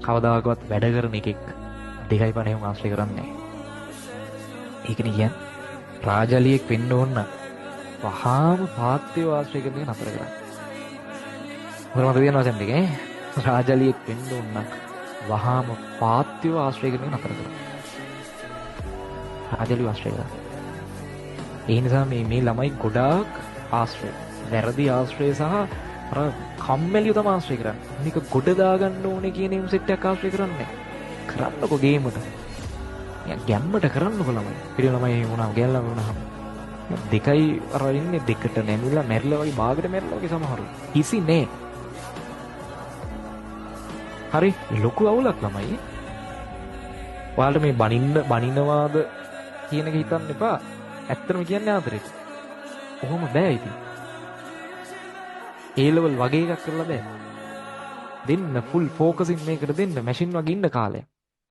කවදාකවත් වැඩ කරන එකෙක් 2.5 ආශ්‍රය කරන්නේ නැහැ. ඒකනේ කියන්නේ රාජලියෙක් වෙන්න ඕන නම් වහාම පාත්‍යව ආශ්‍රය කරන එක නතර කරන්න. මොකද මතක තියනවා සෙන් දෙක රාජලියෙක් වෙන්න ඕන නම් වහාම පාත්‍යව ආශ්‍රය කරන එක නතර කරන්න. රාජලිය ආශ්‍රය කරන්න. ඒ නිසා මේ ළමයි ගොඩාක් ආශ්‍රය, වැරදි ආශ්‍රය සහ අර කම්මැලිව තමයි ආශ්‍රය කරන්නේ. මේක ගොඩ දාගන්න ඕනේ කියන එම් සෙට් එකක් ආශ්‍රය කරන්නේ. කරන්නකො ගේමට. ගැම්මට කරන්නකො ළමයි. පිළිවෙල ළමයි වුණාම ගැල්ලම වුණාම දෙකයි අර ඉන්නේ දෙකට නැමිලා මැරිලා වගේ බාගට මැරිලා වගේ සමහරු. හිසි නෑ. හරි ලොකු අවුලක් ළමයි. ඔයාලට මේ බනිනවාද කියන එක හිතන්න එපා. ඇත්තටම කියන්නේ ආදරෙට. කොහොම බෑ ඉතින්. A level වගේ එකක් කරලා බෑ. දෙන්න ෆුල් ෆෝකසින් මේකට දෙන්න මැෂින් වගේ ඉන්න කාලයක්.